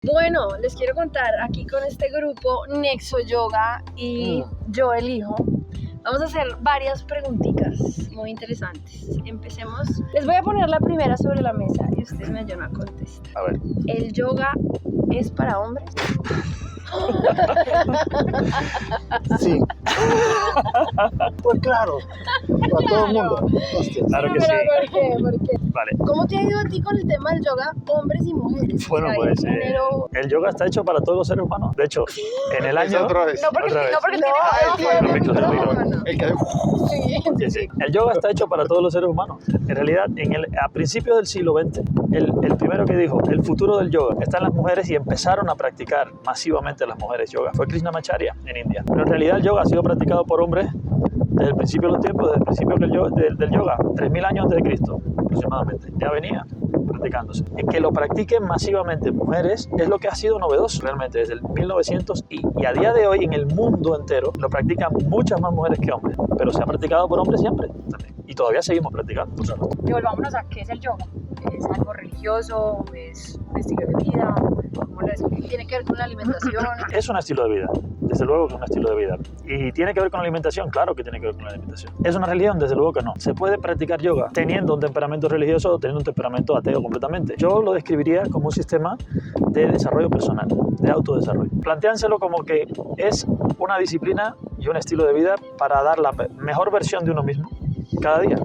Bueno, les quiero contar aquí con este grupo Nexo Yoga y yo elijo. Vamos a hacer varias preguntitas muy interesantes. Empecemos. Les voy a poner la primera sobre la mesa y ustedes me ayudan a contestar. A ver. ¿El yoga es para hombres? Sí. Pues claro, para todo el mundo. Hostia. Claro que sí. ¿Por qué? ¿Por qué? Vale. ¿Cómo te ha ido a ti con el tema del yoga, hombres y mujeres? Bueno, O sea, pues ¿hay género? el yoga está hecho para todos los seres humanos. De hecho, en el año... Otra vez. No, porque otra vez. tiene Perfecto, micrófono. El que... Sí, sí. El yoga está hecho para todos los seres humanos. En realidad, a principios del siglo XX, el primero que dijo, el futuro del yoga está en las mujeres y empezaron a practicar masivamente las mujeres yoga. Fue Krishnamacharya en India. Pero en realidad el yoga ha sido practicado por hombres desde el principio de los tiempos, desde el principio del yoga, 3.000 años antes de Cristo aproximadamente. Ya venía practicándose. En que lo practiquen masivamente mujeres es lo que ha sido novedoso realmente desde el 1900 y a día de hoy en el mundo entero lo practican muchas más mujeres que hombres, pero se ha practicado por hombres siempre también. Y todavía seguimos practicando. Y volvámonos a qué es el yoga. ¿Es algo religioso? ¿Es un estilo de vida? ¿Cómo lo describes? Tiene que ver con la alimentación. Es un estilo de vida, desde luego que es un estilo de vida. ¿Y tiene que ver con la alimentación? Claro que tiene que ver con la alimentación. ¿Es una religión? Desde luego que no. ¿Se puede practicar yoga teniendo un temperamento religioso o teniendo un temperamento ateo completamente? Yo lo describiría como un sistema de desarrollo personal, de autodesarrollo. Plantéanselo como que es una disciplina y un estilo de vida para dar la mejor versión de uno mismo cada día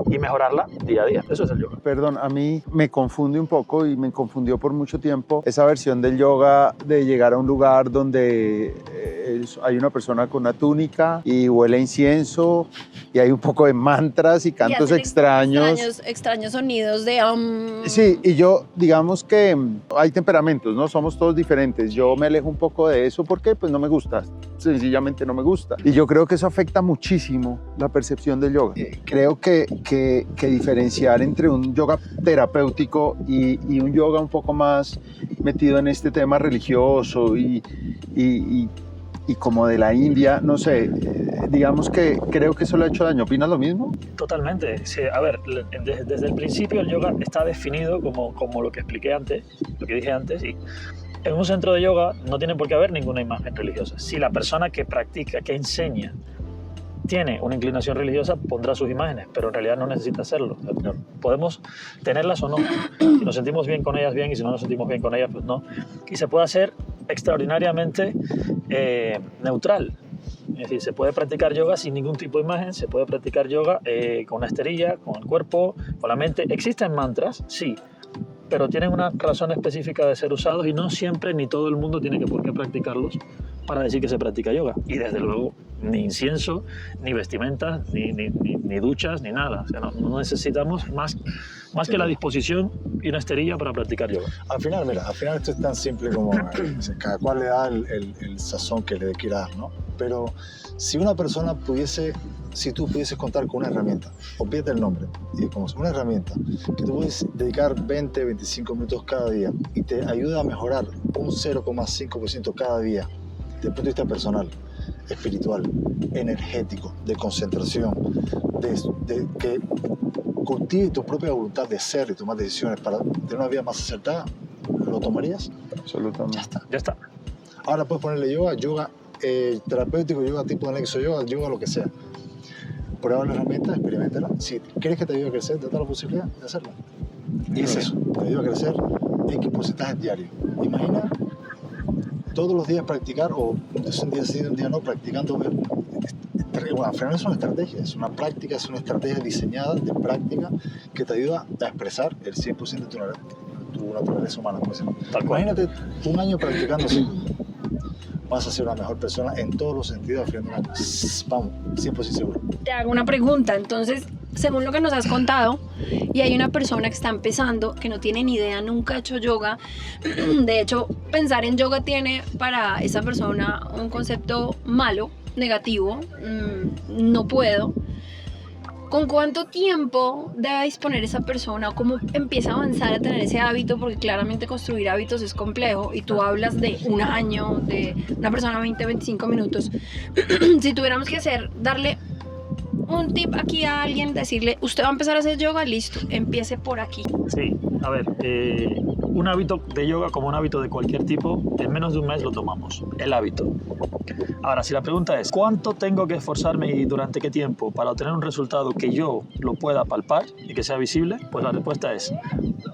y mejorarla día a día. Eso es el yoga. Perdón, a mí me confunde un poco y me confundió por mucho tiempo esa versión del yoga de llegar a un lugar donde hay una persona con una túnica y huele a incienso y hay un poco de mantras y cantos extraños. Extraños sonidos de... Sí, y yo, digamos que hay temperamentos, ¿no? Somos todos diferentes. Yo me alejo un poco de eso porque pues no me gusta, sencillamente no me gusta. Y yo creo que eso afecta muchísimo la percepción del yoga. Creo que diferenciar entre un yoga terapéutico y un yoga un poco más metido en este tema religioso y como de la India, no sé, digamos que creo que eso le ha hecho daño. ¿Opinas lo mismo? Totalmente. Sí, a ver, desde el principio el yoga está definido como lo que expliqué antes, lo que dije antes, y en un centro de yoga no tiene por qué haber ninguna imagen religiosa. Si la persona que practica, que enseña, tiene una inclinación religiosa, pondrá sus imágenes, pero en realidad no necesita hacerlo. Podemos tenerlas o no. Si nos sentimos bien con ellas, bien, y si no nos sentimos bien con ellas, pues no. Y se puede hacer extraordinariamente neutral. Es decir, se puede practicar yoga sin ningún tipo de imagen, se puede practicar yoga con una esterilla, con el cuerpo, con la mente. ¿Existen mantras? Sí, pero tienen una razón específica de ser usados y no siempre ni todo el mundo tiene por qué practicarlos para decir que se practica yoga. Y desde luego, ni incienso, ni vestimentas, ni duchas, ni nada. O sea, no necesitamos más que la disposición y una esterilla para practicar yoga. Al final, mira, esto es tan simple como cada cual le da el sazón que le quiera dar, ¿no? Pero si una persona si tú pudieses contar con una herramienta, olvídate el nombre, y como una herramienta que tú puedes dedicar 20, 25 minutos cada día y te ayuda a mejorar un 0,5% cada día, desde el punto de vista personal, espiritual, energético, de concentración, de que cultive tu propia voluntad de ser y tomar decisiones para tener una vida más acertada, ¿lo tomarías? Absolutamente. Ya está. Ahora puedes ponerle yoga terapéutico, yoga tipo de Nexo yoga, lo que sea. Prueba la herramienta, experimentala. Si quieres que te ayude a crecer, te da la posibilidad de hacerlo. Y es eso, te ayuda a crecer X porcentaje diario. Imagina todos los días practicar, o es un día sí, un día no, practicando. Bueno, al final es una estrategia, es una práctica, es una estrategia diseñada de práctica que te ayuda a expresar el 100% de tu naturaleza humana. Imagínate un año practicando así. Vas a ser una mejor persona en todos los sentidos al final de un año. Vamos, 100% seguro. Te hago una pregunta, entonces, según lo que nos has contado, y hay una persona que está empezando, que no tiene ni idea, nunca ha hecho yoga, de hecho, pensar en yoga tiene para esa persona un concepto malo, negativo, no puedo. ¿Con cuánto tiempo debe disponer esa persona o cómo empieza a avanzar a tener ese hábito? Porque claramente construir hábitos es complejo y tú hablas de un año, de una persona 20, 25 minutos. Si tuviéramos que darle un tip aquí a alguien, decirle, usted va a empezar a hacer yoga, listo, empiece por aquí. Sí, a ver, un hábito de yoga como un hábito de cualquier tipo, en menos de un mes lo tomamos, el hábito. Ahora, si la pregunta es, ¿cuánto tengo que esforzarme y durante qué tiempo para obtener un resultado que yo lo pueda palpar y que sea visible? Pues la respuesta es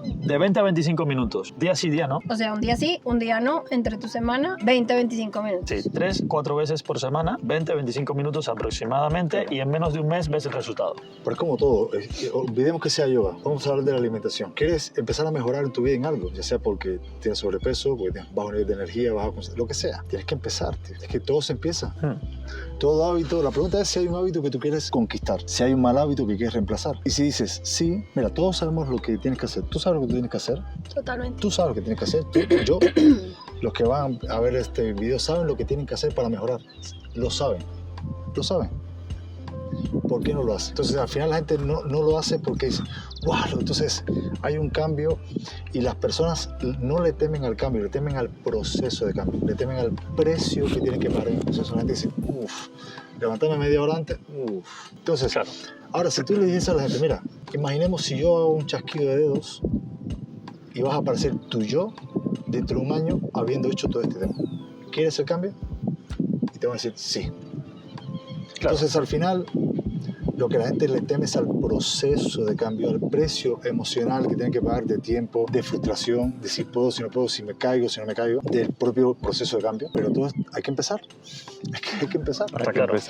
de 20 a 25 minutos, día sí, día no. O sea, un día sí, un día no, entre tu semana, 20 a 25 minutos. Sí, 3-4 veces por semana, 20 a 25 minutos aproximadamente, y en menos de un mes ves el resultado. Pero es como todo, olvidemos que sea yoga, vamos a hablar de la alimentación. ¿Quieres empezar a mejorar en tu vida en algo? Ya sea porque tienes sobrepeso, porque tienes bajo nivel de energía, lo que sea. Tienes que empezar, es que todo se empieza. Todo hábito, la pregunta es si hay un hábito que tú quieres conquistar, si hay un mal hábito que quieres reemplazar. Y si dices, sí, mira, todos sabemos lo que tienes que hacer. ¿Tú sabes lo que tú tienes que hacer? Totalmente. Tú sabes lo que tienes que hacer. Yo, los que van a ver este video saben lo que tienen que hacer para mejorar. Lo saben. Lo saben. ¿Por qué no lo hace? Entonces al final la gente no lo hace porque dice, wow, entonces hay un cambio y las personas no le temen al cambio, le temen al proceso de cambio, le temen al precio que tienen que pagar en el proceso. La gente dice, uff, levantarme media hora antes, uff. Entonces, claro. Ahora si tú le dices a la gente, mira, imaginemos si yo hago un chasquido de dedos y vas a aparecer tú y yo dentro de un año habiendo hecho todo este tema. ¿Quieres el cambio? Y te van a decir, sí. Claro. Entonces al final lo que la gente le teme es al proceso de cambio, al precio emocional que tienen que pagar de tiempo, de frustración, de si puedo, si no puedo, si me caigo, si no me caigo, del propio proceso de cambio. Pero todo hay que empezar. Hay que empezar.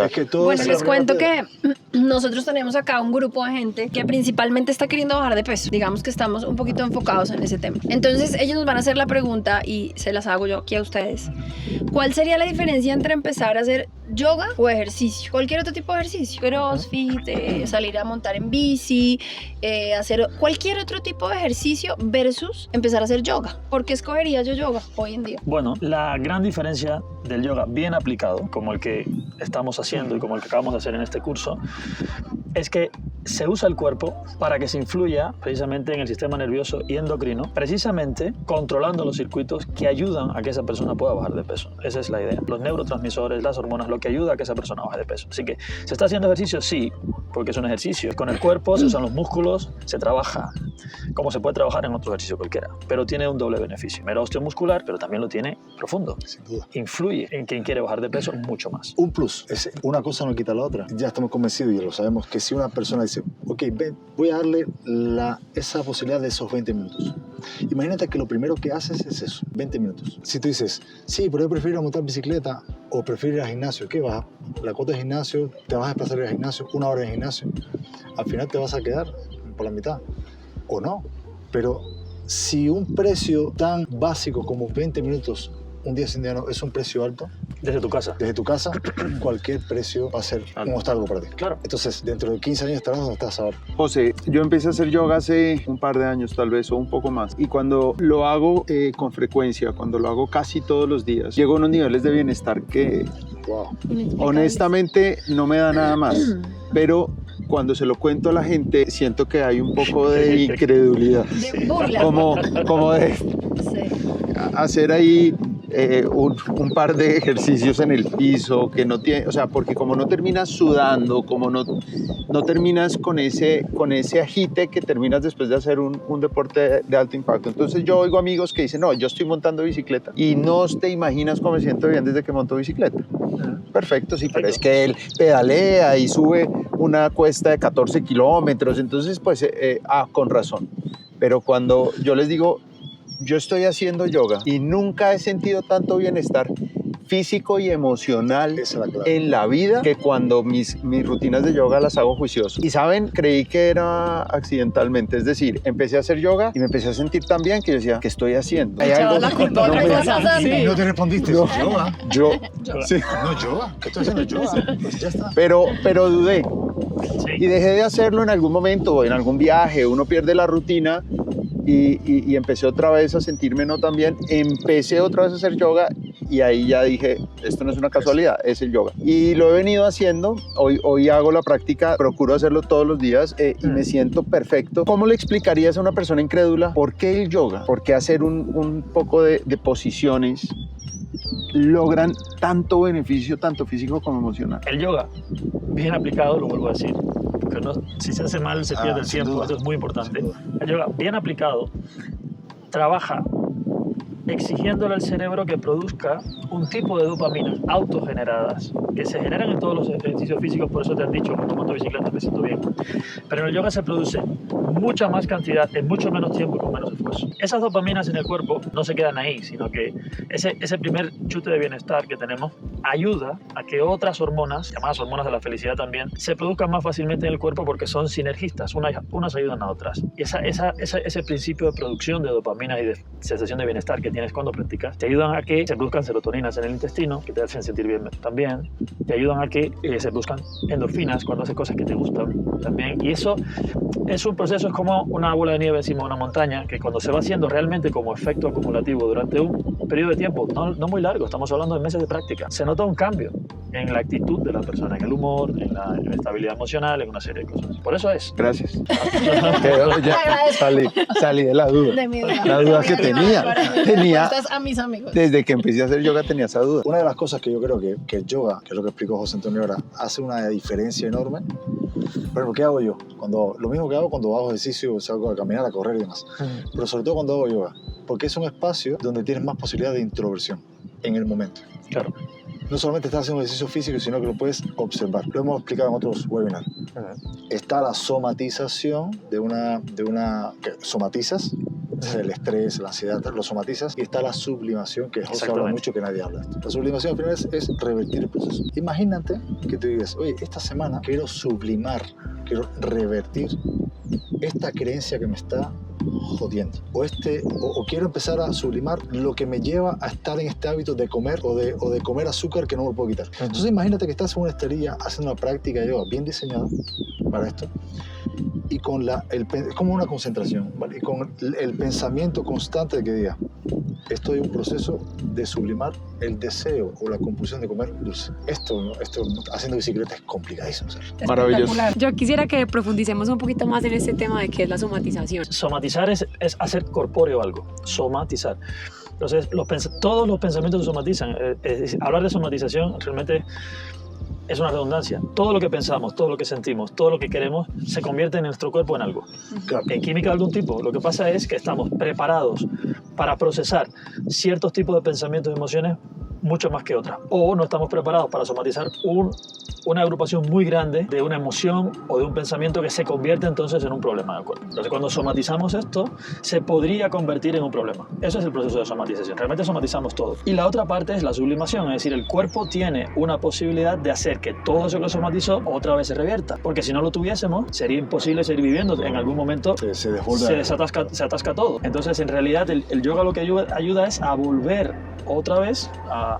Es que todo bueno, les cuento que nosotros tenemos acá un grupo de gente que principalmente está queriendo bajar de peso. Digamos que estamos un poquito enfocados en ese tema. Entonces ellos nos van a hacer la pregunta y se las hago yo aquí a ustedes. ¿Cuál sería la diferencia entre empezar a hacer yoga o ejercicio? Cualquier otro tipo de ejercicio. Crossfit, salir a montar en bici, hacer cualquier otro tipo de ejercicio versus empezar a hacer yoga. ¿Por qué escogería yo yoga hoy en día? Bueno, la gran diferencia del yoga bien aplicado, como el que estamos haciendo y como el que acabamos de hacer en este curso, es que se usa el cuerpo para que se influya precisamente en el sistema nervioso y endocrino, precisamente controlando los circuitos que ayudan a que esa persona pueda bajar de peso. Esa es la idea. Los neurotransmisores, las hormonas, lo que ayuda a que esa persona baje de peso. Así que, ¿se está haciendo ejercicio? Sí, porque es un ejercicio. Con el cuerpo se usan los músculos, se trabaja como se puede trabajar en otro ejercicio cualquiera, pero tiene un doble beneficio. Mero osteomuscular, pero también lo tiene profundo. Sin duda. Influye en quien quiere bajar de peso mucho más. Un plus. Una cosa no quita la otra. Ya estamos convencidos y lo sabemos que si una persona dice, ok, ven, voy a darle esa posibilidad de esos 20 minutos. Imagínate que lo primero que haces es eso, 20 minutos. Si tú dices, sí, pero yo prefiero montar bicicleta o prefiero ir al gimnasio, ¿qué vas? La cuota de gimnasio, te vas a desplazar al gimnasio, 1 hora de gimnasio. Al final te vas a quedar por la mitad. O no. Pero si un precio tan básico como 20 minutos un día sin día no es un precio alto. Desde tu casa. Desde tu casa, cualquier precio va a ser un obstáculo para ti. Claro. Entonces, dentro de 15 años estarás donde estás ahora. José, yo empecé a hacer yoga hace un par de años tal vez, o un poco más. Y cuando lo hago con frecuencia, cuando lo hago casi todos los días, llego a unos niveles de bienestar que honestamente no me da nada más. Pero cuando se lo cuento a la gente, siento que hay un poco de incredulidad. De burla. Como de hacer ahí un par de ejercicios en el piso que no tiene, o sea, porque como no terminas sudando, como no terminas con ese agite que terminas después de hacer un deporte de alto impacto. Entonces yo oigo amigos que dicen, no, yo estoy montando bicicleta y no te imaginas cómo me siento bien desde que monto bicicleta. Perfecto, sí, pero es que él pedalea y sube una cuesta de 14 kilómetros, entonces pues, con razón. Pero cuando yo les digo, yo estoy haciendo yoga y nunca he sentido tanto bienestar físico y emocional en la vida que cuando mis rutinas de yoga las hago juicioso. Y saben, creí que era accidentalmente, es decir, empecé a hacer yoga y me empecé a sentir tan bien que yo decía, ¿qué estoy haciendo? ¿Hay algo? La culpa No, Y no te respondiste, No. yoga. Sí. No, yoga. ¿Qué estoy haciendo? Yoga. Pues ya está. Pero dudé Sí. y dejé de hacerlo en algún momento, en algún viaje, uno pierde la rutina y empecé otra vez a sentirme no tan bien, empecé otra vez a hacer yoga y ahí ya dije, esto no es una casualidad, es el yoga. Y lo he venido haciendo, hoy hago la práctica, procuro hacerlo todos los días y me siento perfecto. ¿Cómo le explicarías a una persona incrédula por qué el yoga? ¿Por qué hacer un poco de posiciones logran tanto beneficio, tanto físico como emocional? El yoga, bien aplicado, lo vuelvo a decir, porque si se hace mal se pierde el sin tiempo, duda. eso es muy importante. Sin duda. El yoga, bien aplicado, trabaja exigiéndole al cerebro que produzca un tipo de dopaminas autogeneradas que se generan en todos los ejercicios físicos, por eso te han dicho, cuando monto bicicleta me siento bien. Pero en el yoga se produce mucha más cantidad en mucho menos tiempo y con menos esfuerzo. Esas dopaminas en el cuerpo no se quedan ahí, sino que ese primer chute de bienestar que tenemos ayuda a que otras hormonas, llamadas hormonas de la felicidad también, se produzcan más fácilmente en el cuerpo porque son sinergistas, unas ayudan a otras. Y ese principio de producción de dopaminas y de sensación de bienestar que tienes cuando practicas, te ayudan a que se produzcan serotoninas en el intestino, que te hacen sentir bien también, te ayudan a que se produzcan endorfinas cuando haces cosas que te gustan también. Y eso es un proceso, es como una bola de nieve encima de una montaña, que cuando se va haciendo realmente como efecto acumulativo durante un periodo de tiempo, no muy largo, estamos hablando de meses de práctica, se nota un cambio en la actitud de la persona, en el humor, en la estabilidad emocional, en una serie de cosas. Por eso es. Gracias. Salí de la duda. De mi vida. La duda que tenía. Respuestas a mis amigos. Desde que empecé a hacer yoga tenía esa duda. Una de las cosas que yo creo que el yoga, que es lo que explicó José Antonio ahora, hace una diferencia enorme. Pero ¿qué hago yo? Lo mismo que hago cuando hago ejercicio, salgo a caminar, a correr y demás. Pero sobre todo cuando hago yoga. Porque es un espacio donde tienes más posibilidad de introversión en el momento. Claro. No solamente estás haciendo ejercicio físico, sino que lo puedes observar. Lo hemos explicado en otros webinars. Está la somatización que somatizas, el estrés, la ansiedad, lo somatizas, y está la sublimación, que José habla mucho, que nadie habla. La sublimación al final es revertir el proceso. Imagínate que tú digas, oye, esta semana quiero sublimar, quiero revertir esta creencia que me está jodiendo. O quiero empezar a sublimar lo que me lleva a estar en este hábito de comer o de comer azúcar que no me puedo quitar. Entonces imagínate que estás en una esterilla haciendo una práctica de yoga bien diseñada para esto, y es como una concentración, ¿vale? Y con el pensamiento constante de que diga, estoy en un proceso de sublimar el deseo o la compulsión de comer dulce. Esto haciendo bicicleta es complicadísimo. Maravilloso. Yo quisiera que profundicemos un poquito más en este tema de qué es la somatización. Somatizar es hacer corpóreo algo, somatizar. Entonces, todos los pensamientos se somatizan. Hablar de somatización realmente es una redundancia. Todo lo que pensamos, todo lo que sentimos, todo lo que queremos se convierte en nuestro cuerpo en algo. Claro. En química de algún tipo. Lo que pasa es que estamos preparados para procesar ciertos tipos de pensamientos y emociones mucho más que otras. O no estamos preparados para somatizar una agrupación muy grande de una emoción o de un pensamiento que se convierte entonces en un problema del cuerpo. Entonces, cuando somatizamos esto, se podría convertir en un problema. Eso es el proceso de somatización. Realmente somatizamos todo. Y la otra parte es la sublimación, es decir, el cuerpo tiene una posibilidad de hacer que todo eso que somatizó otra vez se revierta. Porque si no lo tuviésemos, sería imposible seguir viviendo. En algún momento se desatasca todo. Entonces, en realidad, el yoga lo que ayuda es a volver otra vez a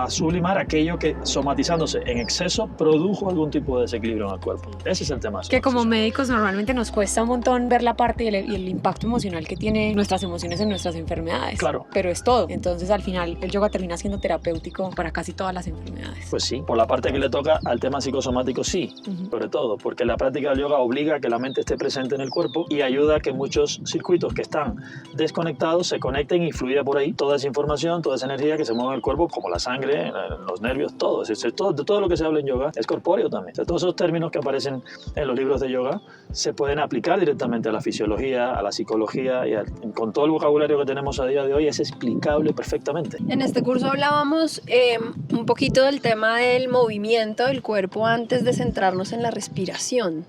sublimar aquello que somatizándose en exceso produjo algún tipo de desequilibrio en el cuerpo. Ese es el tema. Que como médicos normalmente nos cuesta un montón ver la parte y el impacto emocional que tiene nuestras emociones en nuestras enfermedades. Claro. Pero es todo. Entonces al final el yoga termina siendo terapéutico para casi todas las enfermedades. Pues sí, por la parte que le toca al tema psicosomático sí, sobre todo, porque la práctica del yoga obliga a que la mente esté presente en el cuerpo y ayuda a que muchos circuitos que están desconectados se conecten y fluya por ahí toda esa información, toda esa energía que se mueve en el cuerpo, como la sangre, los nervios, todo. Es decir, todo lo que se habla en yoga es corpóreo también. O sea, todos esos términos que aparecen en los libros de yoga se pueden aplicar directamente a la fisiología, a la psicología y con todo el vocabulario que tenemos a día de hoy es explicable perfectamente. En este curso hablábamos un poquito del tema del movimiento del cuerpo antes de centrarnos en la respiración,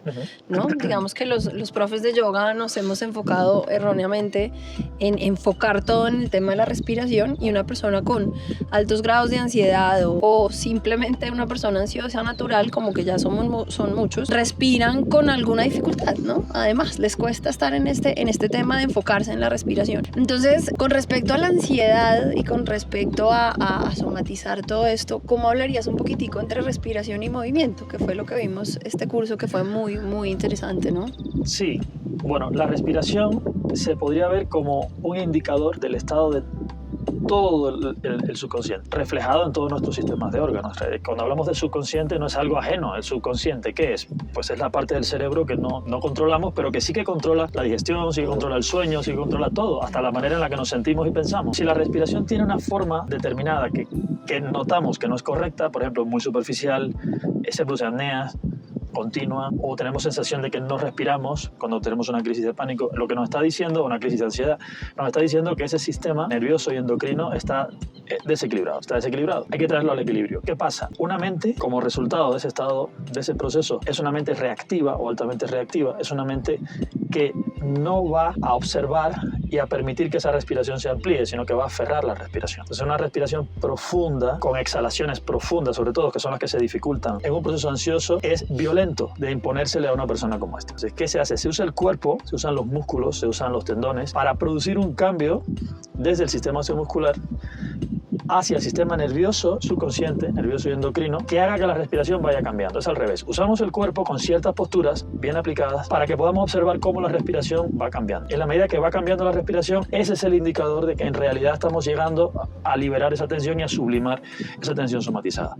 ¿no? Digamos que los profes de yoga nos hemos enfocado erróneamente en enfocar todo en el tema de la respiración, y una persona con altos grados de ansiedad o simplemente una persona ansiosa natural, como que ya son muchos, respiran con alguna dificultad, ¿no? Además, les cuesta estar en este tema de enfocarse en la respiración. Entonces, con respecto a la ansiedad y con respecto a somatizar todo esto, ¿cómo hablarías un poquitico entre respiración y movimiento? Que fue lo que vimos este curso, que fue muy, muy interesante, ¿no? Sí, bueno, la respiración se podría ver como un indicador del estado de todo el subconsciente, reflejado en todos nuestros sistemas de órganos. Cuando hablamos del subconsciente no es algo ajeno. El subconsciente, ¿qué es? Pues es la parte del cerebro que no controlamos, pero que sí que controla la digestión, sí que controla el sueño, sí que controla todo, hasta la manera en la que nos sentimos y pensamos. Si la respiración tiene una forma determinada que notamos que no es correcta, por ejemplo, muy superficial, se producen apneas, continua o tenemos sensación de que no respiramos cuando tenemos una crisis de pánico, lo que nos está diciendo, una crisis de ansiedad, nos está diciendo que ese sistema nervioso y endocrino está desequilibrado, Hay que traerlo al equilibrio. ¿Qué pasa? Una mente, como resultado de ese estado, de ese proceso, es una mente reactiva o altamente reactiva, es una mente que no va a observar y a permitir que esa respiración se amplíe, sino que va a aferrar la respiración. Entonces, una respiración profunda, con exhalaciones profundas, sobre todo, que son las que se dificultan en un proceso ansioso, es violento de imponérsele a una persona como esta. Entonces, ¿qué se hace? Se usa el cuerpo, se usan los músculos, se usan los tendones para producir un cambio desde el sistema muscular hacia el sistema nervioso subconsciente, nervioso y endocrino, que haga que la respiración vaya cambiando. Es al revés. Usamos el cuerpo con ciertas posturas bien aplicadas para que podamos observar cómo la respiración va cambiando. En la medida que va cambiando la respiración, ese es el indicador de que en realidad estamos llegando a liberar esa tensión y a sublimar esa tensión somatizada.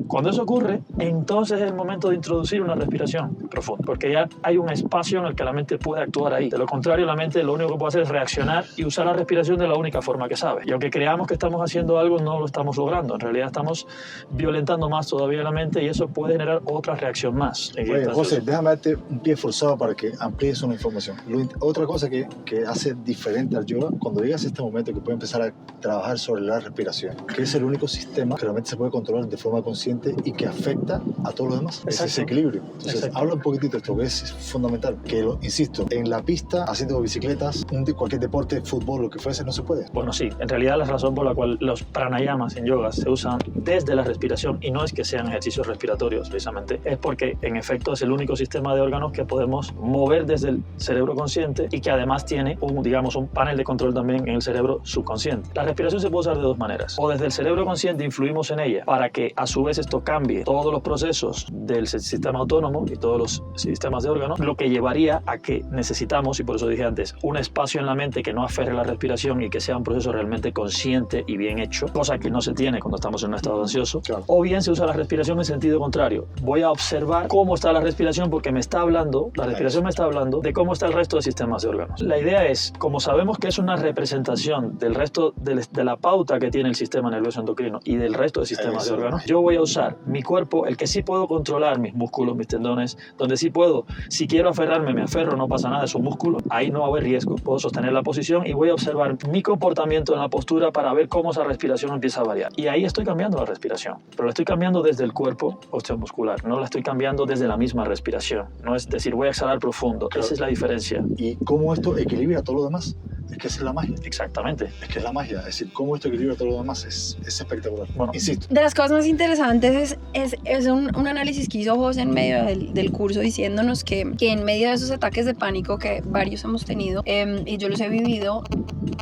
Cuando eso ocurre, entonces es el momento de introducir una respiración profunda, porque ya hay un espacio en el que la mente puede actuar ahí. De lo contrario, la mente lo único que puede hacer es reaccionar y usar la respiración de la única forma que sabe. Y aunque creamos que estamos haciendo algo, no lo estamos logrando. En realidad estamos violentando más todavía la mente y eso puede generar otra reacción más. Oye, José, déjame darte un pie forzado para que amplíes una información. Otra cosa que hace diferente al yoga, cuando llegas a este momento que puedes empezar a trabajar sobre la respiración, que es el único sistema que realmente se puede controlar de forma consciente y que afecta a todo lo demás. Es ese equilibrio. Entonces, habla un poquitito de esto, que es fundamental. Que, insisto, en la pista, haciendo bicicletas, cualquier deporte, fútbol, lo que fuese, no se puede. Bueno, sí. En realidad, la razón por la cual los pranayamas en yoga se usan desde la respiración, y no es que sean ejercicios respiratorios precisamente, es porque en efecto es el único sistema de órganos que podemos mover desde el cerebro consciente y que además tiene un panel de control también en el cerebro subconsciente. La respiración se puede usar de dos maneras. O desde el cerebro consciente influimos en ella para que a su vez esto cambie todos los procesos del sistema autónomo y todos los sistemas de órganos, lo que llevaría a que necesitamos, y por eso dije antes, un espacio en la mente que no aferre la respiración y que sea un proceso realmente consciente y bien hecho, cosa que no se tiene cuando estamos en un estado ansioso. Claro. O bien se usa la respiración en sentido contrario. Voy a observar cómo está la respiración porque la respiración me está hablando de cómo está el resto de sistemas de órganos. La idea es, como sabemos que es una representación del resto de la pauta que tiene el sistema nervioso endocrino y del resto de sistemas de órganos, yo voy a usar mi cuerpo, el que sí puedo controlar, mis músculos, mis tendones, donde sí puedo, si quiero aferrarme, me aferro, no pasa nada, es un músculo, ahí no va a haber riesgo, puedo sostener la posición y voy a observar mi comportamiento en la postura para ver cómo esa respiración empieza a variar. Y ahí estoy cambiando la respiración, pero la estoy cambiando desde el cuerpo osteomuscular, no la estoy cambiando desde la misma respiración. No es decir, voy a exhalar profundo, claro. Esa es la diferencia. ¿Y cómo esto equilibra todo lo demás? Es que esa es la magia. Exactamente. Es que es la magia. Es decir, cómo esto equilibra todo lo demás es espectacular. Bueno, insisto. De las cosas más interesantes es un análisis que hizo José en medio del curso diciéndonos que en medio de esos ataques de pánico que varios hemos tenido y yo los he vivido,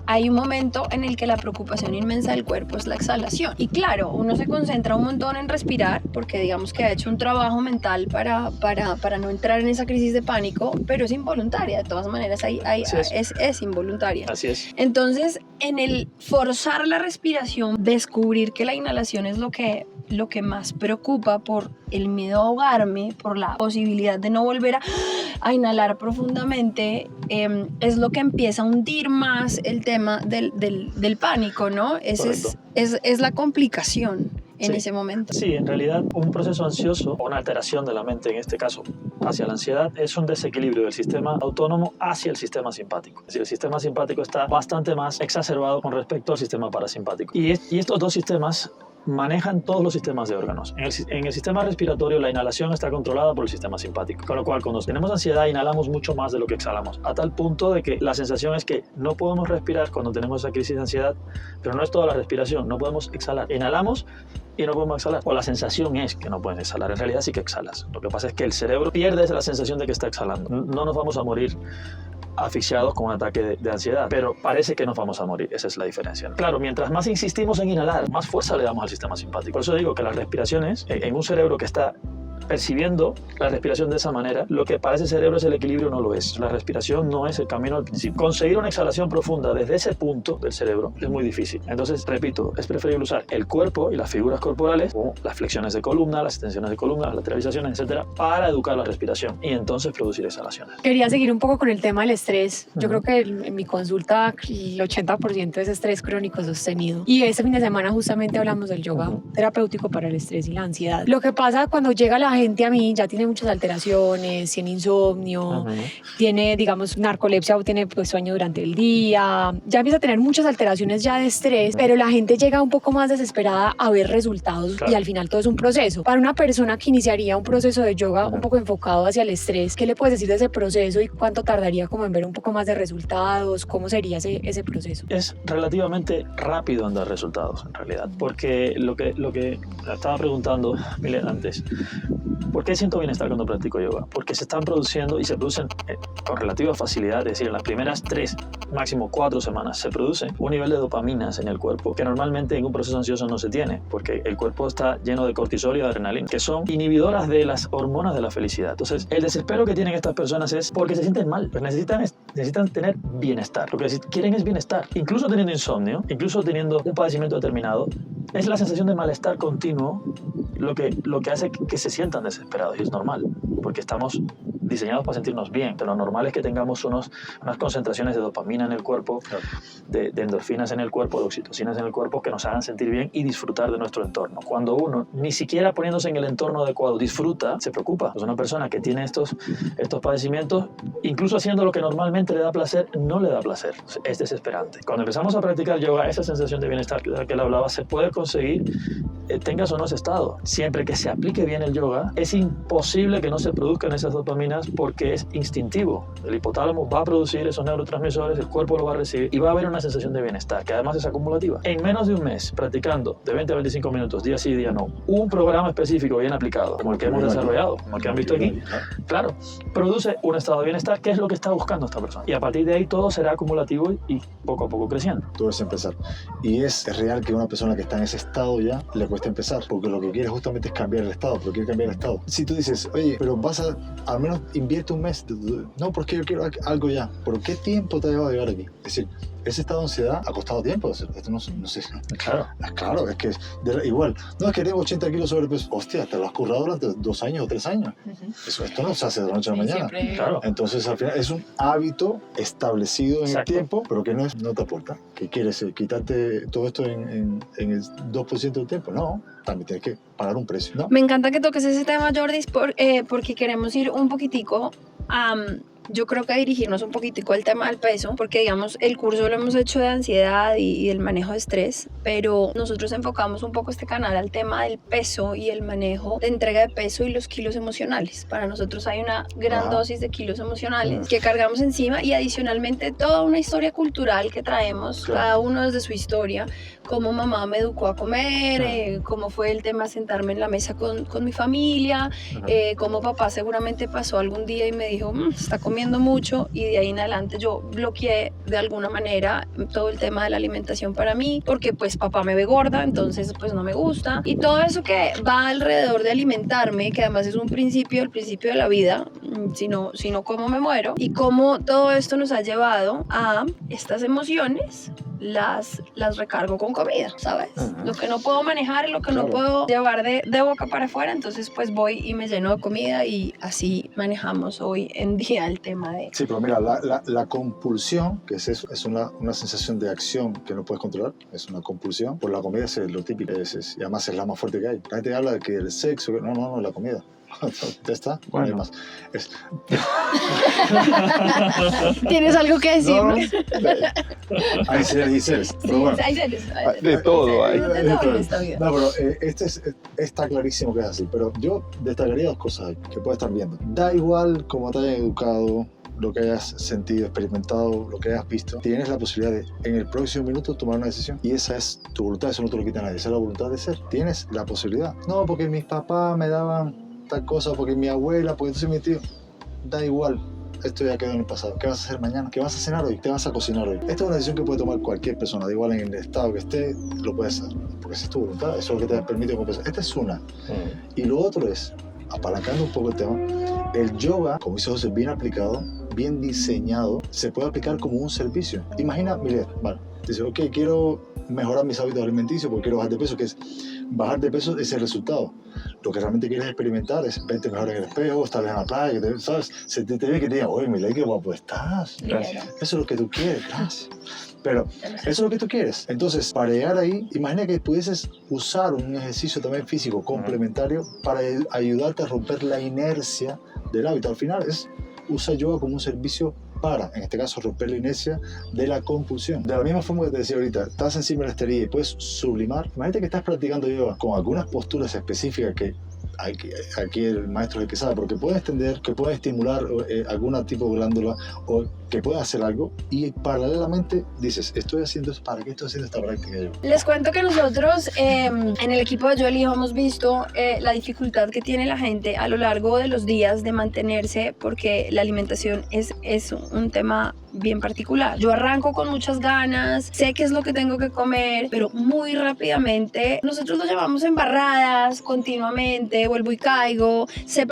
hay un momento en el que la preocupación inmensa del cuerpo es la exhalación. Y claro, uno se concentra un montón en respirar porque digamos que ha hecho un trabajo mental para no entrar en esa crisis de pánico, pero es involuntaria. De todas maneras, es involuntaria. Así es. Entonces, en el forzar la respiración, descubrir que la inhalación es lo que más preocupa por el miedo a ahogarme, por la posibilidad de no volver a inhalar profundamente, es lo que empieza a hundir más el tema del pánico, ¿no? Es la complicación en ese momento. Sí, en realidad un proceso ansioso o una alteración de la mente, en este caso hacia la ansiedad, es un desequilibrio del sistema autónomo hacia el sistema simpático. Es decir, el sistema simpático está bastante más exacerbado con respecto al sistema parasimpático. Y estos dos sistemas manejan todos los sistemas de órganos. En el sistema respiratorio la inhalación está controlada por el sistema simpático, con lo cual cuando tenemos ansiedad inhalamos mucho más de lo que exhalamos, a tal punto de que la sensación es que no podemos respirar cuando tenemos esa crisis de ansiedad, pero no es toda la respiración, no podemos exhalar. Inhalamos y no podemos exhalar, o la sensación es que no pueden exhalar, en realidad sí que exhalas. Lo que pasa es que el cerebro pierde la sensación de que está exhalando. No nos vamos a morir asfixiados con un ataque de ansiedad, pero parece que nos vamos a morir. Esa es la diferencia, ¿no? Claro, mientras más insistimos en inhalar, más fuerza le damos al sistema simpático. Por eso digo que las respiraciones en un cerebro que está percibiendo la respiración de esa manera, lo que para ese cerebro es el equilibrio no lo es. La respiración no es el camino al principio. Conseguir una exhalación profunda desde ese punto del cerebro es muy difícil. Entonces, repito, es preferible usar el cuerpo y las figuras corporales, como las flexiones de columna, las extensiones de columna, las lateralizaciones, etcétera, para educar la respiración y entonces producir exhalaciones. Quería seguir un poco con el tema del estrés. Yo creo que en mi consulta el 80% es estrés crónico sostenido. Y este fin de semana justamente hablamos del yoga terapéutico para el estrés y la ansiedad. Lo que pasa cuando llega la la gente a mí ya tiene muchas alteraciones, tiene insomnio, tiene, digamos, narcolepsia o tiene pues, sueño durante el día, ya empieza a tener muchas alteraciones ya de estrés, pero la gente llega un poco más desesperada a ver resultados y al final todo es un proceso. Para una persona que iniciaría un proceso de yoga un poco enfocado hacia el estrés, ¿qué le puedes decir de ese proceso y cuánto tardaría como en ver un poco más de resultados? ¿Cómo sería ese proceso? Es relativamente rápido en dar resultados, en realidad, porque lo que estaba preguntando Milen antes, ¿por qué siento bienestar cuando practico yoga? Porque se están produciendo y se producen con relativa facilidad, es decir, en las primeras 3, máximo 4 semanas se produce un nivel de dopaminas en el cuerpo que normalmente en un proceso ansioso no se tiene, porque el cuerpo está lleno de cortisol y de adrenalina, que son inhibidoras de las hormonas de la felicidad. Entonces, el desespero que tienen estas personas es porque se sienten mal, pues necesitan tener bienestar. Lo que quieren es bienestar. Incluso teniendo insomnio, incluso teniendo un padecimiento determinado, es la sensación de malestar continuo lo que hace que se sientan desesperados, y es normal, porque estamos diseñados para sentirnos bien, pero lo normal es que tengamos unas concentraciones de dopamina en el cuerpo, de endorfinas en el cuerpo, de oxitocinas en el cuerpo, que nos hagan sentir bien y disfrutar de nuestro entorno. Cuando uno, ni siquiera poniéndose en el entorno adecuado, disfruta, se preocupa. Pues una persona que tiene estos padecimientos, incluso haciendo lo que normalmente le da placer, no le da placer. Es desesperante. Cuando empezamos a practicar yoga, esa sensación de bienestar de la que él hablaba se puede conseguir, tengas o no ese estado. Siempre que se aplique bien el yoga, es imposible que no se produzcan esas dopaminas porque es instintivo. El hipotálamo va a producir esos neurotransmisores, el cuerpo lo va a recibir y va a haber una sensación de bienestar, que además es acumulativa. En menos de un mes, practicando de 20 a 25 minutos, día sí, día no, un programa específico bien aplicado, como el que hemos desarrollado, como el que han visto aquí, claro, produce un estado de bienestar que es lo que está buscando esta persona. Y a partir de ahí todo será acumulativo y poco a poco creciendo. Todo es empezar. Y es real que una persona que está en ese estado ya le cuesta empezar, porque lo que quiere justamente es cambiar el estado, pero quiere cambiar el estado. Si tú dices, oye, pero al menos invierte un mes, no, porque yo quiero algo ya, ¿por qué tiempo te ha llevado a llegar aquí? Es decir, ese estado de ansiedad ha costado tiempo. Esto no sé. Claro. Claro, es que igual. No, es que tengo 80 kilos sobrepeso. Hostia, te lo has currado durante 2 años o 3 años. Esto no se hace de la noche a la mañana. Claro. Entonces, al final, es un hábito establecido en el tiempo, pero que no te aporta. ¿Qué quieres? ¿Quitarte todo esto en el 2% del tiempo? No. También tienes que pagar un precio, ¿no? Me encanta que toques ese tema, Jordis, porque queremos ir un poquitico a... Yo creo que dirigirnos un poquitico al tema del peso, porque digamos el curso lo hemos hecho de ansiedad y del manejo de estrés, pero nosotros enfocamos un poco este canal al tema del peso y el manejo de entrega de peso y los kilos emocionales. Para nosotros hay una gran dosis de kilos emocionales que cargamos encima y adicionalmente toda una historia cultural que traemos, cada uno desde su historia, cómo mamá me educó a comer, cómo fue el tema de sentarme en la mesa con mi familia, cómo papá seguramente pasó algún día y me dijo, está comiendo mucho, y de ahí en adelante yo bloqueé de alguna manera todo el tema de la alimentación para mí, porque pues papá me ve gorda, entonces pues no me gusta, y todo eso que va alrededor de alimentarme, que además es el principio de la vida, sino cómo me muero, y cómo todo esto nos ha llevado a estas emociones, las recargo con comida, ¿sabes? Lo que no puedo manejar y lo que no puedo llevar de boca para afuera, entonces pues voy y me lleno de comida, y así manejamos hoy en día el tema de... Sí, pero mira, la compulsión, que es eso, es una sensación de acción que no puedes controlar, es una compulsión. Por la comida es lo típico, y además es la más fuerte que hay. La gente habla de que el sexo, no, la comida. Ya está, bueno, hay más. ¿Tienes algo que decir? No. Hay seres y seres. Pero bueno. Hay seres. De todo hay. De todo en esta vida. No, pero está clarísimo que es así. Pero yo destacaría 2 cosas que puedes estar viendo. Da igual cómo te hayan educado, lo que hayas sentido, experimentado, lo que hayas visto, tienes la posibilidad de en el próximo minuto tomar una decisión, y esa es tu voluntad. Eso no te lo quita nadie, esa es la voluntad de ser. Tienes la posibilidad. No, porque mis papás me daban tal cosa, porque mi abuela, porque entonces mi tío. Da igual, esto ya quedó en el pasado. ¿Qué vas a hacer mañana? ¿Qué vas a cenar hoy? ¿Qué vas a cocinar hoy? Esta es una decisión que puede tomar cualquier persona, da igual en el estado que esté, lo puedes hacer, porque esa es tu voluntad, eso es lo que te permite compensar. Esta es una. Y lo otro es, apalancando un poco el tema, el yoga, como dice José, bien aplicado, bien diseñado, se puede aplicar como un servicio. Imagina, Milet, vale, dice, ok, quiero mejorar mis hábitos alimenticios porque quiero bajar de peso, que es bajar de peso es el resultado. Lo que realmente quieres experimentar es verte mejor en el espejo, estar en la playa, ¿sabes? Se te ve que te diga, oye, Milet, qué guapo estás. Gracias. Eso es lo que tú quieres, gracias. Pero eso es lo que tú quieres. Entonces, para llegar ahí, imagina que pudieses usar un ejercicio también físico complementario para ayudarte a romper la inercia del hábito. Al final usa yoga como un servicio para, en este caso, romper la inercia de la compulsión. De la misma forma que te decía ahorita, estás encima de la esterilla y puedes sublimar. Imagínate que estás practicando yoga con algunas posturas específicas que aquí el maestro es el que sabe, porque pueden extender, que pueden estimular algún tipo de glándula o que pueden hacer algo y paralelamente dices, estoy haciendo esto, ¿para qué estoy haciendo esta práctica yo? Les cuento que nosotros en el equipo de Yo Elijo hemos visto la dificultad que tiene la gente a lo largo de los días de mantenerse porque la alimentación es un tema bien particular. Yo arranco con muchas ganas, sé qué es lo que tengo que comer, pero muy rápidamente nosotros lo llevamos embarradas continuamente, vuelvo y caigo, sé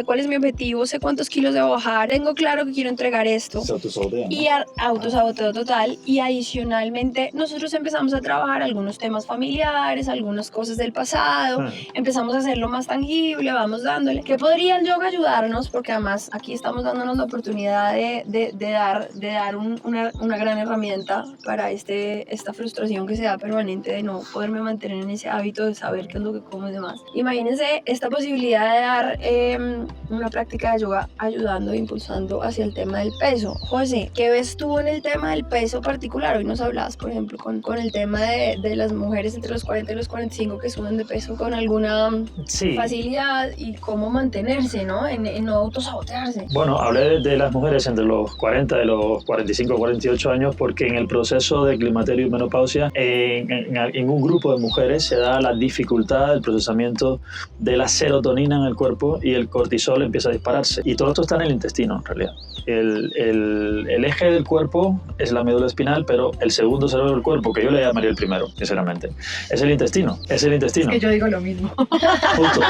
cuál es mi objetivo, sé cuántos kilos debo bajar, tengo claro que quiero entregar esto. Se autosabotean, ¿no? Y autosaboteo total. Y adicionalmente nosotros empezamos a trabajar algunos temas familiares, algunas cosas del pasado, empezamos a hacerlo más tangible, vamos dándole. ¿Qué podría el yoga ayudarnos? Porque además aquí estamos dándonos la oportunidad de dar una gran herramienta para esta frustración que se da permanente de no poderme mantener en ese hábito de saber qué es lo que como y demás. Imagínense esta posibilidad de dar una práctica de yoga ayudando e impulsando hacia el tema del peso. José, ¿qué ves tú en el tema del peso particular? Hoy nos hablabas, por ejemplo, con el tema de las mujeres entre los 40 y los 45 que suben de peso con alguna facilidad y cómo mantenerse, ¿no? En no autosabotearse. Bueno, hablé de las mujeres entre los 40 y los 45 o 48 años porque en el proceso de climaterio y menopausia en un grupo de mujeres se da la dificultad del procesamiento de la serotonina en el cuerpo y el cortisol empieza a dispararse. Y todo esto está en el intestino, en realidad. El eje del cuerpo es la médula espinal, pero el segundo cerebro del cuerpo, que yo le llamaría el primero, sinceramente, es el intestino. Es que yo digo lo mismo. Justo,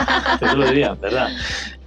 eso lo diría, ¿verdad?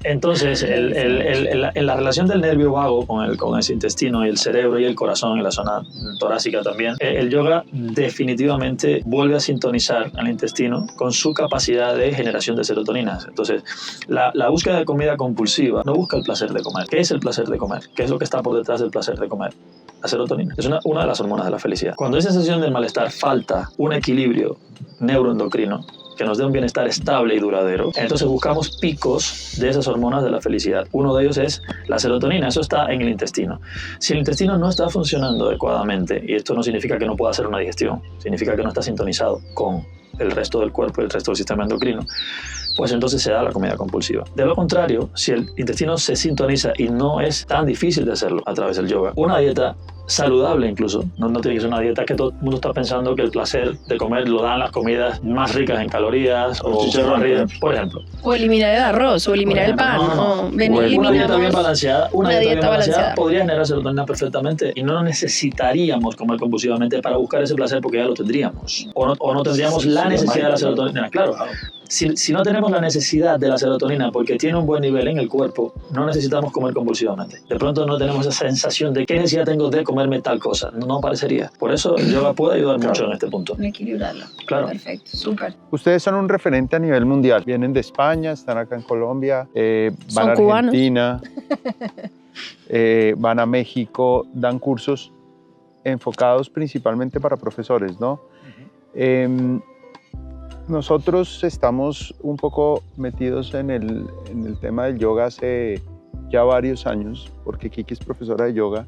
Entonces, en la relación del nervio vago con ese intestino y el cerebro y el corazón en la zona torácica también, el yoga definitivamente vuelve a sintonizar al intestino con su capacidad de generación de serotoninas. Entonces, la búsqueda de comida compulsiva no busca el placer de comer. ¿Qué es el placer de comer? ¿Qué es lo que está por detrás del placer de comer? La serotonina. Es una de las hormonas de la felicidad. Cuando esa sensación del malestar falta un equilibrio neuroendocrino que nos dé un bienestar estable y duradero, entonces buscamos picos de esas hormonas de la felicidad. Uno de ellos es la serotonina, eso está en el intestino. Si el intestino no está funcionando adecuadamente, y esto no significa que no pueda hacer una digestión, significa que no está sintonizado con el resto del cuerpo y el resto del sistema endocrino, pues entonces se da la comida compulsiva. De lo contrario, si el intestino se sintoniza y no es tan difícil de hacerlo a través del yoga, una dieta saludable incluso, no tiene que ser una dieta que todo el mundo está pensando que el placer de comer lo dan las comidas más ricas en calorías o por ejemplo. O eliminar el arroz, o eliminar el pan, o una dieta bien balanceada, podría generar serotonina perfectamente y no necesitaríamos comer compulsivamente para buscar ese placer porque ya lo tendríamos. O no tendríamos la necesidad de la serotonina, claro. Si no tenemos la necesidad de la serotonina porque tiene un buen nivel en el cuerpo, no necesitamos comer compulsivamente. De pronto no tenemos esa sensación de qué necesidad tengo de comerme tal cosa. No parecería. Por eso el yoga puede ayudar mucho en este punto. Equilibrarlo. Claro. Perfecto, súper. Ustedes son un referente a nivel mundial. Vienen de España, están acá en Colombia, van a Argentina, van a México, dan cursos enfocados principalmente para profesores, ¿no? Nosotros estamos un poco metidos en el tema del yoga hace ya varios años, porque Kiki es profesora de yoga.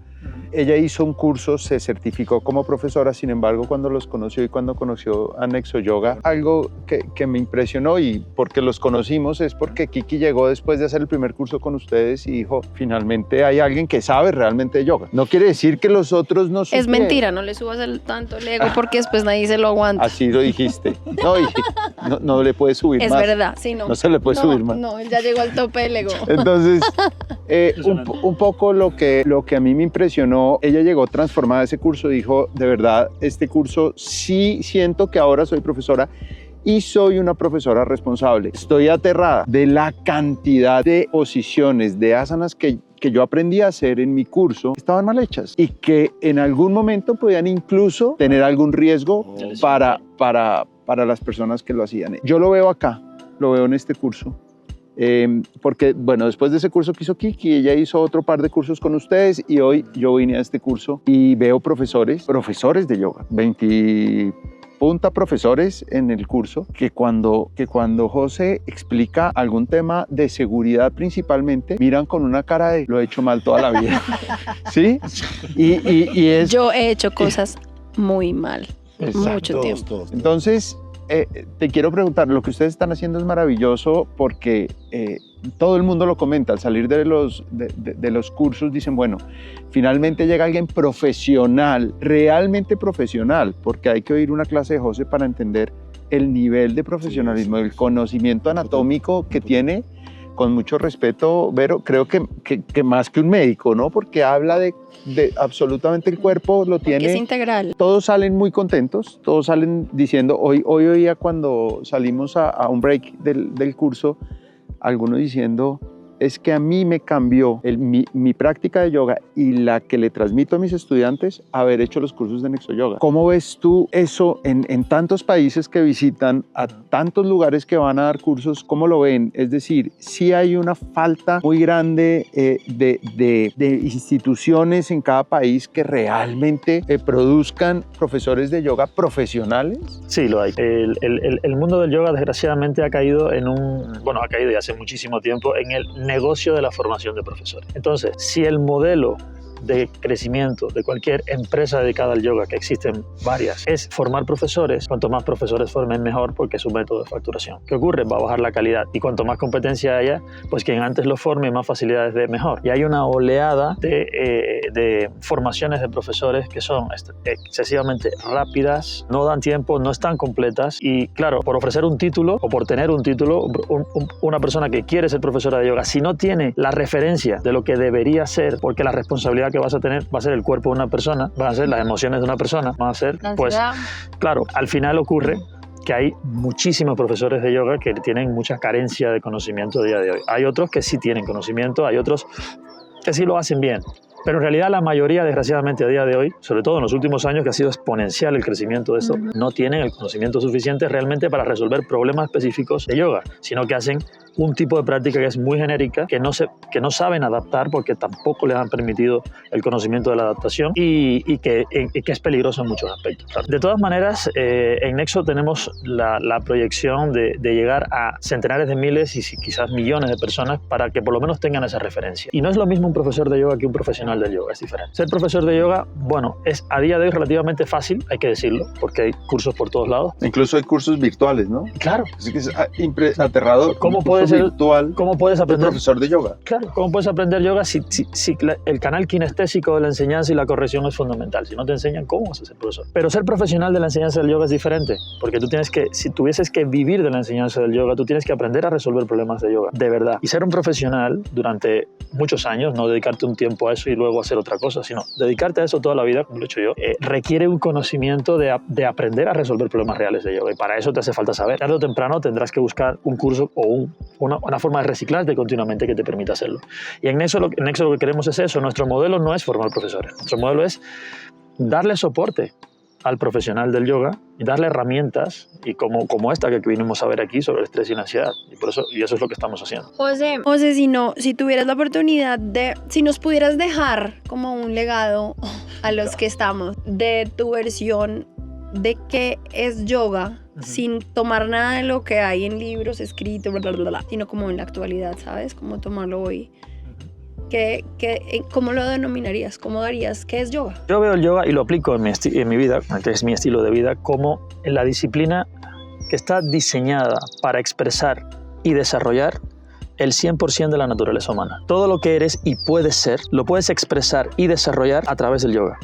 Ella hizo un curso, se certificó como profesora, sin embargo, cuando los conoció y cuando conoció a Nexo Yoga, algo que me impresionó y porque los conocimos es porque Kiki llegó después de hacer el primer curso con ustedes y dijo, finalmente hay alguien que sabe realmente de yoga. No quiere decir que los otros no supieran. Es mentira, no le subas tanto el ego porque después nadie se lo aguanta. Así lo dijiste. No le puedes subir es más. Es verdad, sí, no. No se le puede subir más. No, él ya llegó al tope del ego. Entonces, un poco lo que a mí me impresionó, ella llegó transformada a ese curso, dijo, de verdad, este curso sí siento que ahora soy profesora y soy una profesora responsable. Estoy aterrada de la cantidad de posiciones, de asanas que yo aprendí a hacer en mi curso, estaban mal hechas y que en algún momento podían incluso tener algún riesgo para las personas que lo hacían. Yo lo veo acá, lo veo en este curso Porque, bueno, después de ese curso que hizo Kiki, ella hizo otro par de cursos con ustedes y hoy yo vine a este curso y veo profesores de yoga, 20 punta profesores en el curso que cuando José explica algún tema de seguridad principalmente, miran con una cara de lo he hecho mal toda la vida. ¿Sí? Y es... Yo he hecho cosas muy mal, mucho tiempo. Todos. Entonces, te quiero preguntar, lo que ustedes están haciendo es maravilloso porque todo el mundo lo comenta, al salir de los cursos dicen, bueno, finalmente llega alguien profesional, realmente profesional, porque hay que oír una clase de José para entender el nivel de profesionalismo, el conocimiento anatómico que tiene. Con mucho respeto, Vero, creo que más que un médico, ¿no? Porque habla de absolutamente el cuerpo, lo tiene. Porque es integral. Todos salen muy contentos, todos salen diciendo, hoy oía cuando salimos a un break del curso, algunos diciendo, es que a mí me cambió mi práctica de yoga y la que le transmito a mis estudiantes haber hecho los cursos de Nexo Yoga. ¿Cómo ves tú eso en tantos países que visitan, a tantos lugares que van a dar cursos? ¿Cómo lo ven? Es decir, sí hay una falta muy grande de instituciones en cada país que realmente produzcan profesores de yoga profesionales. Sí, lo hay. El mundo del yoga desgraciadamente ha caído ha caído ya hace muchísimo tiempo en el negocio de la formación de profesores. Entonces, si el modelo de crecimiento de cualquier empresa dedicada al yoga, que existen varias, es formar profesores, cuanto más profesores formen mejor porque es un método de facturación. ¿Qué ocurre? Va a bajar la calidad y cuanto más competencia haya, pues quien antes lo forme más facilidades de mejor. Y hay una oleada de formaciones de profesores que son excesivamente rápidas, no dan tiempo, no están completas y claro, por ofrecer un título o por tener un título, una persona que quiere ser profesora de yoga, si no tiene la referencia de lo que debería ser, porque la responsabilidad que vas a tener va a ser el cuerpo de una persona, van a ser las emociones de una persona, van a ser, pues, claro, al final ocurre que hay muchísimos profesores de yoga que tienen mucha carencia de conocimiento a día de hoy. Hay otros que sí tienen conocimiento, hay otros que sí lo hacen bien. Pero en realidad la mayoría, desgraciadamente, a día de hoy, sobre todo en los últimos años, que ha sido exponencial el crecimiento de esto, no tienen el conocimiento suficiente realmente para resolver problemas específicos de yoga, sino que hacen un tipo de práctica que es muy genérica, que no saben adaptar porque tampoco les han permitido el conocimiento de la adaptación y que es peligroso en muchos aspectos. De todas maneras, en Nexo tenemos la proyección de llegar a centenares de miles y quizás millones de personas para que por lo menos tengan esa referencia. Y no es lo mismo un profesor de yoga que un profesional del yoga, es diferente. Ser profesor de yoga, bueno, es a día de hoy relativamente fácil, hay que decirlo, porque hay cursos por todos lados. Incluso hay cursos virtuales, ¿no? Claro. Así que es aterrador. ¿Cómo puede ser virtual? ¿Cómo puedes aprender? Profesor de yoga. Claro, ¿cómo puedes aprender yoga si el canal kinestésico de la enseñanza y la corrección es fundamental? Si no te enseñan, ¿cómo vas a ser profesor? Pero ser profesional de la enseñanza del yoga es diferente, porque tú tienes que, si tuvieses que vivir de la enseñanza del yoga, tú tienes que aprender a resolver problemas de yoga, de verdad. Y ser un profesional durante muchos años, no dedicarte un tiempo a eso y luego hacer otra cosa, sino dedicarte a eso toda la vida, como lo he hecho yo, requiere un conocimiento de aprender a resolver problemas reales de yoga. Y para eso te hace falta saber. Tarde o temprano tendrás que buscar un curso o una forma de reciclarte continuamente que te permita hacerlo. Y en Nexo lo que queremos es eso. Nuestro modelo no es formar profesores. Nuestro modelo es darle soporte al profesional del yoga y darle herramientas y como esta que vinimos a ver aquí sobre el estrés y la ansiedad. Y eso es lo que estamos haciendo. José, si tuvieras la oportunidad si nos pudieras dejar como un legado a los que estamos de tu versión de qué es yoga, sin tomar nada de lo que hay en libros escritos, sino como en la actualidad, ¿sabes? Cómo tomarlo hoy. ¿Cómo lo denominarías? ¿Cómo darías qué es yoga? Yo veo el yoga y lo aplico en mi vida, que es mi estilo de vida, como en la disciplina que está diseñada para expresar y desarrollar el 100% de la naturaleza humana. Todo lo que eres y puedes ser, lo puedes expresar y desarrollar a través del yoga.